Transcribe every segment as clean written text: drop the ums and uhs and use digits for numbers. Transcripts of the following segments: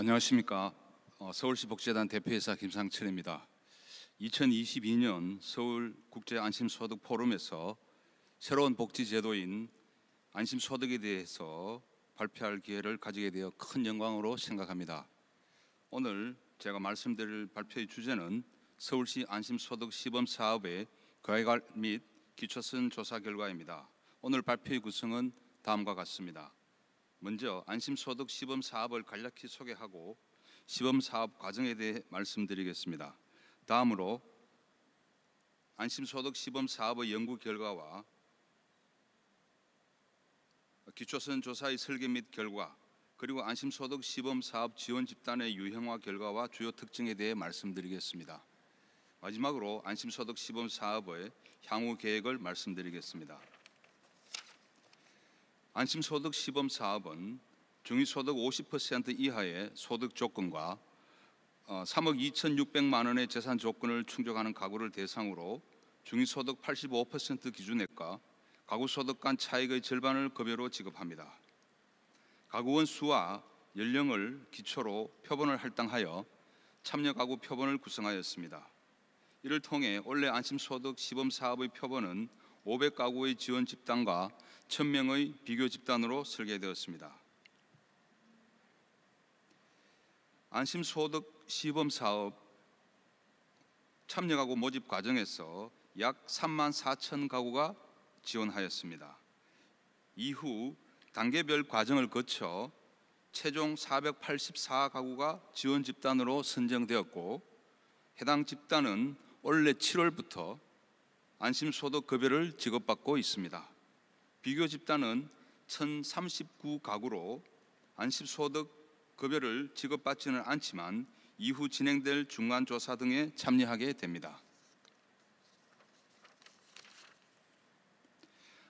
안녕하십니까. 서울시 복지재단 대표이사 김상철입니다. 2022년 서울국제안심소득포럼에서 새로운 복지제도인 안심소득에 대해서 발표할 기회를 가지게 되어 큰 영광으로 생각합니다. 오늘 제가 말씀드릴 발표의 주제는 서울시 안심소득 시범사업의 계획 및 기초선 조사 결과입니다. 오늘 발표의 구성은 다음과 같습니다. 먼저 안심소득 시범사업을 간략히 소개하고 시범사업 과정에 대해 말씀드리겠습니다. 다음으로 안심소득 시범사업의 연구 결과와 기초선 조사의 설계 및 결과, 그리고 안심소득 시범사업 지원 집단의 유형화 결과와 주요 특징에 대해 말씀드리겠습니다. 마지막으로 안심소득 시범사업의 향후 계획을 말씀드리겠습니다. 안심소득 시범사업은 중위소득 50% 이하의 소득 조건과 3억 2,600만 원의 재산 조건을 충족하는 가구를 대상으로 중위소득 85% 기준액과 가구소득 간 차익의 절반을 급여로 지급합니다. 가구원 수와 연령을 기초로 표본을 할당하여 참여 가구 표본을 구성하였습니다. 이를 통해 올해 안심소득 시범사업의 표본은 500가구의 지원 집단과 1,000명의 비교 집단으로 설계되었습니다. 안심소득 시범사업 참여가구 모집 과정에서 약 34,000가구가 지원하였습니다. 이후 단계별 과정을 거쳐 최종 484가구가 지원 집단으로 선정되었고, 해당 집단은 올해 7월부터 안심소득 급여를 지급받고 있습니다. 비교 집단은 1,039가구로 안심소득 급여를 지급받지는 않지만 이후 진행될 중간조사 등에 참여하게 됩니다.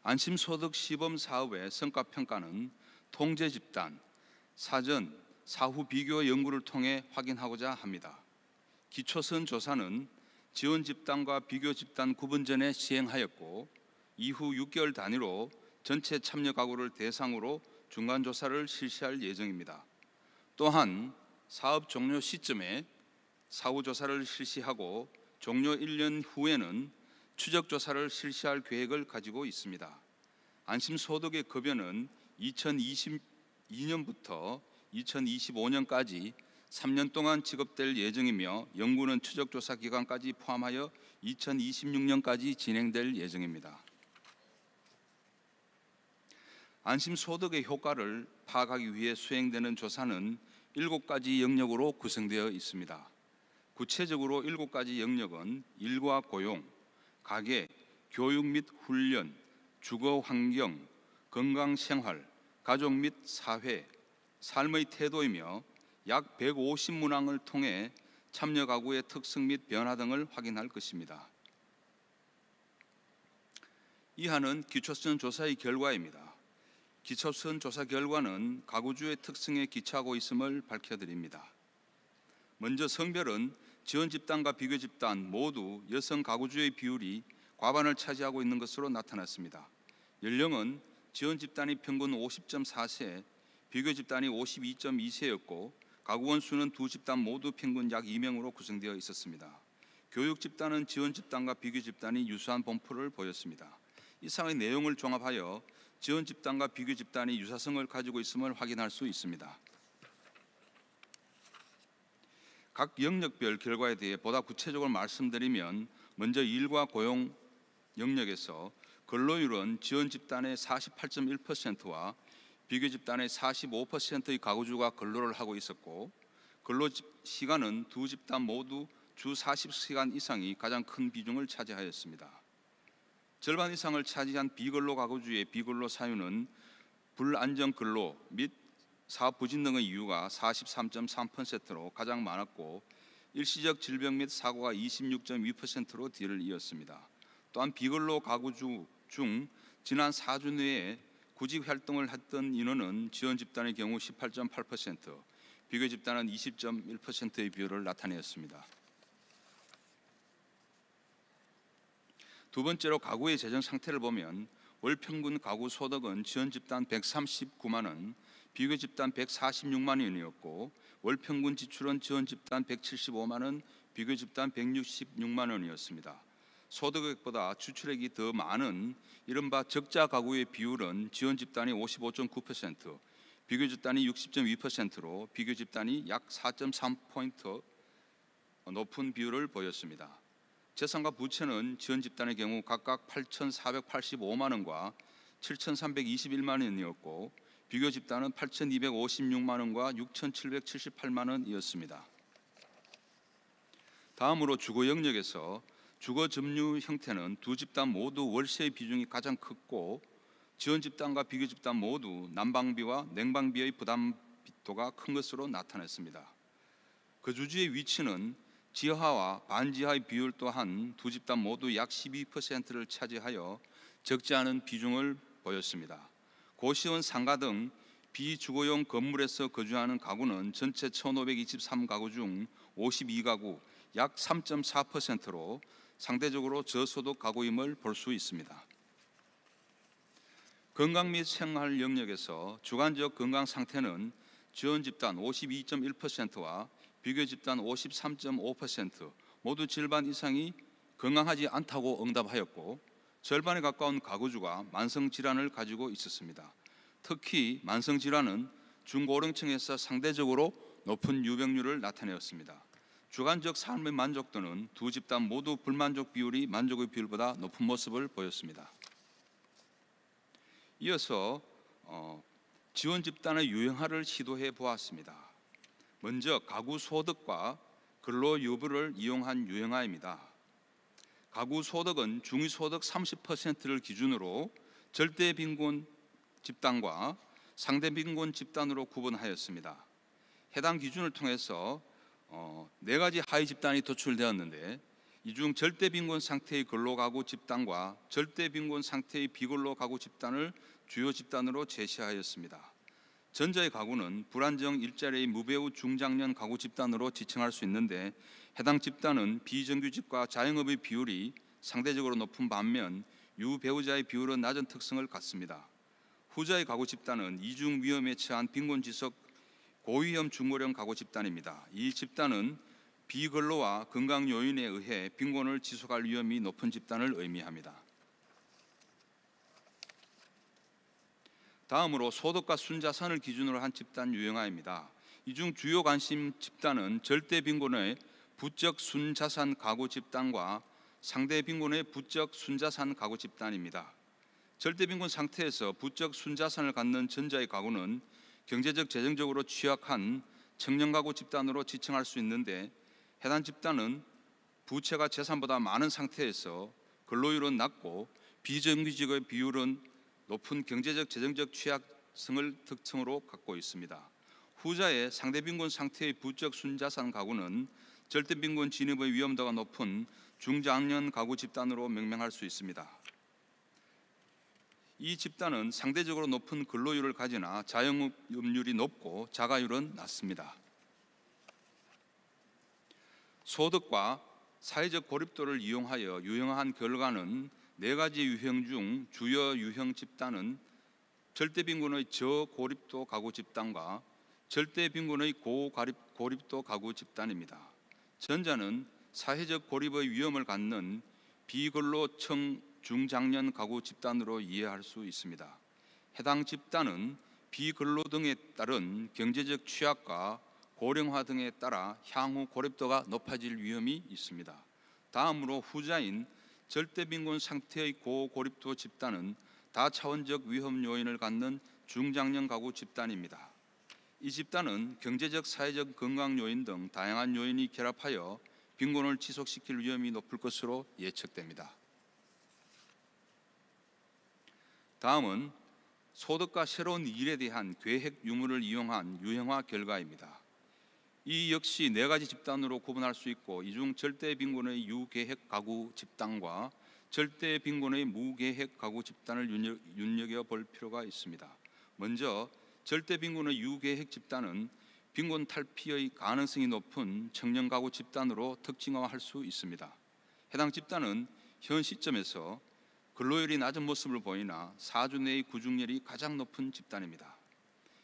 안심소득 시범사업의 성과평가는 통제 집단, 사전, 사후 비교 연구를 통해 확인하고자 합니다. 기초선 조사는 지원 집단과 비교 집단 구분 전에 시행하였고, 이후 6개월 단위로 전체 참여 가구를 대상으로 중간조사를 실시할 예정입니다. 또한 사업 종료 시점에 사후조사를 실시하고 종료 1년 후에는 추적조사를 실시할 계획을 가지고 있습니다. 안심소득의 급여는 2022년부터 2025년까지 3년 동안 지급될 예정이며, 연구는 추적조사 기간까지 포함하여 2026년까지 진행될 예정입니다. 안심소득의 효과를 파악하기 위해 수행되는 조사는 7가지 영역으로 구성되어 있습니다. 구체적으로 7가지 영역은 일과 고용, 가계, 교육 및 훈련, 주거 환경, 건강생활, 가족 및 사회, 삶의 태도이며 약 150문항을 통해 참여 가구의 특성 및 변화 등을 확인할 것입니다. 이하는 기초선 조사의 결과입니다. 기초선 조사 결과는 가구주의 특성에 기초하고 있음을 밝혀드립니다. 먼저 성별은 지원 집단과 비교 집단 모두 여성 가구주의 비율이 과반을 차지하고 있는 것으로 나타났습니다. 연령은 지원 집단이 평균 50.4세, 비교 집단이 52.2세였고 가구원 수는 두 집단 모두 평균 약 2명으로 구성되어 있었습니다. 교육 집단은 지원 집단과 비교 집단이 유사한 분포를 보였습니다. 이상의 내용을 종합하여 지원 집단과 비교 집단이 유사성을 가지고 있음을 확인할 수 있습니다. 각 영역별 결과에 대해 보다 구체적으로 말씀드리면, 먼저 일과 고용 영역에서 근로율은 지원 집단의 48.1%와 비교 집단의 45%의 가구주가 근로를 하고 있었고, 근로 시간은 두 집단 모두 주 40시간 이상이 가장 큰 비중을 차지하였습니다. 절반 이상을 차지한 비근로 가구주의 비근로 사유는 불안정 근로 및 사업 부진 등의 이유가 43.3%로 가장 많았고, 일시적 질병 및 사고가 26.2%로 뒤를 이었습니다. 또한 비근로 가구주 중 지난 4주 내에 구직 활동을 했던 인원은 지원 집단의 경우 18.8%, 비교 집단은 20.1%의 비율을 나타내었습니다. 두 번째로 가구의 재정 상태를 보면 월 평균 가구 소득은 지원 집단 139만 원, 비교 집단 146만 원이었고 월 평균 지출은 지원 집단 175만 원, 비교 집단 166만 원이었습니다. 소득액보다 지출액이 더 많은 이른바 적자 가구의 비율은 지원 집단이 55.9%, 비교 집단이 60.2%로 비교 집단이 약 4.3포인트 높은 비율을 보였습니다. 재산과 부채는 지원 집단의 경우 각각 8,485만 원과 7,321만 원이었고 비교 집단은 8,256만 원과 6,778만 원이었습니다. 다음으로 주거 영역에서 주거 점유 형태는 두 집단 모두 월세 비중이 가장 컸고 지원 집단과 비교 집단 모두 난방비와 냉방비의 부담도가 큰 것으로 나타났습니다. 거주지의 위치는 지하와 반지하의 비율 또한 두 집단 모두 약 12%를 차지하여 적지 않은 비중을 보였습니다. 고시원 상가 등 비주거용 건물에서 거주하는 가구는 전체 1,523가구 중 52가구 약 3.4%로 상대적으로 저소득 가구임을 볼 수 있습니다. 건강 및 생활 영역에서 주관적 건강 상태는 지원 집단 52.1%와 비교 집단 53.5% 모두 절반 이상이 건강하지 않다고 응답하였고 절반에 가까운 가구주가 만성질환을 가지고 있었습니다. 특히 만성질환은 중고령층에서 상대적으로 높은 유병률을 나타내었습니다. 주관적 삶의 만족도는 두 집단 모두 불만족 비율이 만족의 비율보다 높은 모습을 보였습니다. 이어서 지원 집단의 유형화를 시도해 보았습니다. 먼저 가구 소득과 근로 여부를 이용한 유형화입니다. 가구 소득은 중위소득 30%를 기준으로 절대 빈곤 집단과 상대 빈곤 집단으로 구분하였습니다. 해당 기준을 통해서 네 가지 하위 집단이 도출되었는데 이 중 절대 빈곤 상태의 근로가구 집단과 절대 빈곤 상태의 비근로 가구 집단을 주요 집단으로 제시하였습니다. 전자의 가구는 불안정 일자리의 무배우 중장년 가구 집단으로 지칭할 수 있는데 해당 집단은 비정규직과 자영업의 비율이 상대적으로 높은 반면 유배우자의 비율은 낮은 특성을 갖습니다. 후자의 가구 집단은 이중 위험에 처한 빈곤지속 고위험 중고령 가구 집단입니다. 이 집단은 비근로와 건강 요인에 의해 빈곤을 지속할 위험이 높은 집단을 의미합니다. 다음으로 소득과 순자산을 기준으로 한 집단 유형화입니다. 이 중 주요 관심 집단은 절대 빈곤의 부적 순자산 가구 집단과 상대 빈곤의 부적 순자산 가구 집단입니다. 절대 빈곤 상태에서 부적 순자산을 갖는 전자의 가구는 경제적 재정적으로 취약한 청년 가구 집단으로 지칭할 수 있는데 해당 집단은 부채가 재산보다 많은 상태에서 근로율은 낮고 비정규직의 비율은 높은 경제적 재정적 취약성을 특징으로 갖고 있습니다. 후자의 상대 빈곤 상태의 부적 순자산 가구는 절대 빈곤 진입의 위험도가 높은 중장년 가구 집단으로 명명할 수 있습니다. 이 집단은 상대적으로 높은 근로율을 가지나 자영업률이 높고 자가율은 낮습니다. 소득과 사회적 고립도를 이용하여 유형화한 결과는 네 가지 유형 중 주요 유형 집단은 절대 빈곤의 저고립도 가구 집단과 절대 빈곤의 고고립도 가구 집단입니다. 전자는 사회적 고립의 위험을 갖는 비근로층 중장년 가구 집단으로 이해할 수 있습니다. 해당 집단은 비근로 등에 따른 경제적 취약과 고령화 등에 따라 향후 고립도가 높아질 위험이 있습니다. 다음으로 후자인 절대 빈곤 상태의 고고립도 집단은 다차원적 위험 요인을 갖는 중장년 가구 집단입니다. 이 집단은 경제적, 사회적, 건강 요인 등 다양한 요인이 결합하여 빈곤을 지속시킬 위험이 높을 것으로 예측됩니다. 다음은 소득과 새로운 일에 대한 계획 유무를 이용한 유형화 결과입니다. 이 역시 네 가지 집단으로 구분할 수 있고 이 중 절대 빈곤의 유계획 가구 집단과 절대 빈곤의 무계획 가구 집단을 눈여겨볼 필요가 있습니다. 먼저 절대 빈곤의 유계획 집단은 빈곤 탈피의 가능성이 높은 청년 가구 집단으로 특징화할 수 있습니다. 해당 집단은 현 시점에서 근로율이 낮은 모습을 보이나 4주 내의 구직률이 가장 높은 집단입니다.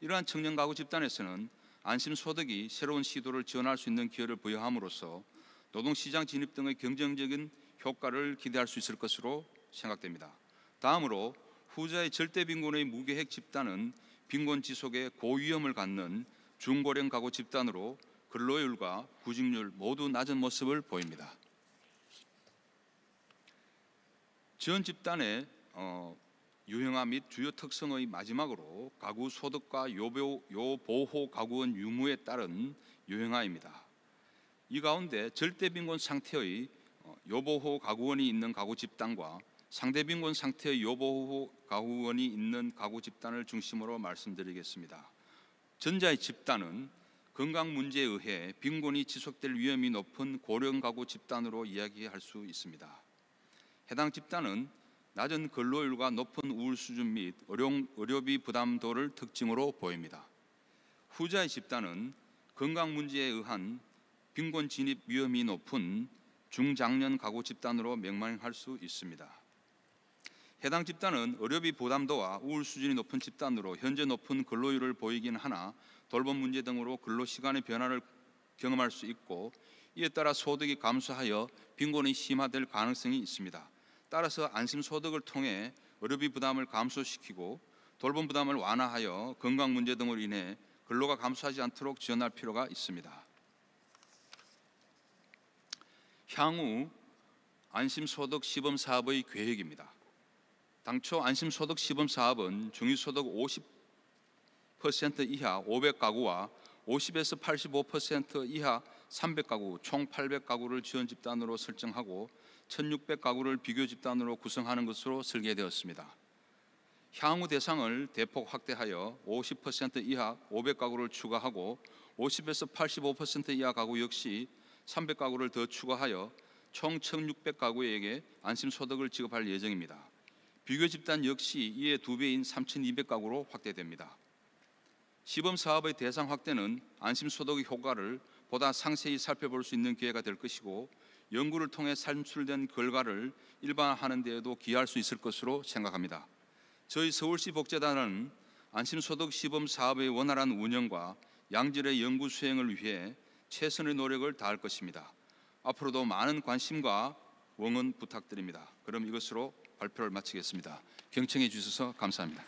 이러한 청년 가구 집단에서는 안심소득이 새로운 시도를 지원할 수 있는 기회를 부여함으로써 노동시장 진입 등의 경쟁적인 효과를 기대할 수 있을 것으로 생각됩니다. 다음으로 후자의 절대빈곤의 무계획 집단은 빈곤 지속에 고위험을 갖는 중고령 가구 집단으로 근로율과 구직률 모두 낮은 모습을 보입니다. 지원 집단의 유형화 및 주요 특성의 마지막으로 가구 소득과 요보호 가구원 유무에 따른 유형화입니다. 이 가운데 절대빈곤 상태의 요보호 가구원이 있는 가구 집단과 상대빈곤 상태의 요보호 가구원이 있는 가구 집단을 중심으로 말씀드리겠습니다. 전자의 집단은 건강 문제에 의해 빈곤이 지속될 위험이 높은 고령 가구 집단으로 이야기할 수 있습니다. 해당 집단은 낮은 근로율과 높은 우울 수준 및 의료비 부담도를 특징으로 보입니다. 후자의 집단은 건강 문제에 의한 빈곤 진입 위험이 높은 중장년 가구 집단으로 명명할 수 있습니다. 해당 집단은 의료비 부담도와 우울 수준이 높은 집단으로 현재 높은 근로율을 보이긴 하나 돌봄 문제 등으로 근로시간의 변화를 경험할 수 있고 이에 따라 소득이 감소하여 빈곤이 심화될 가능성이 있습니다. 따라서 안심소득을 통해 의료비 부담을 감소시키고 돌봄 부담을 완화하여 건강 문제 등으로 인해 근로가 감소하지 않도록 지원할 필요가 있습니다. 향후 안심소득 시범사업의 계획입니다. 당초 안심소득 시범사업은 중위소득 50% 이하 500가구와 50에서 85% 이하 300가구 총 800가구를 지원 집단으로 설정하고 1600가구를 비교 집단으로 구성하는 것으로 설계되었습니다. 향후 대상을 대폭 확대하여 50% 이하 500가구를 추가하고 50에서 85% 이하 가구 역시 300가구를 더 추가하여 총 1600가구에게 안심소득을 지급할 예정입니다. 비교 집단 역시 이에 2배인 3200가구로 확대됩니다. 시범사업의 대상 확대는 안심소득의 효과를 보다 상세히 살펴볼 수 있는 기회가 될 것이고 연구를 통해 산출된 결과를 일반화하는 데에도 기여할 수 있을 것으로 생각합니다. 저희 서울시 복지재단은 안심소득 시범사업의 원활한 운영과 양질의 연구 수행을 위해 최선의 노력을 다할 것입니다. 앞으로도 많은 관심과 응원 부탁드립니다. 그럼 이것으로 발표를 마치겠습니다. 경청해 주셔서 감사합니다.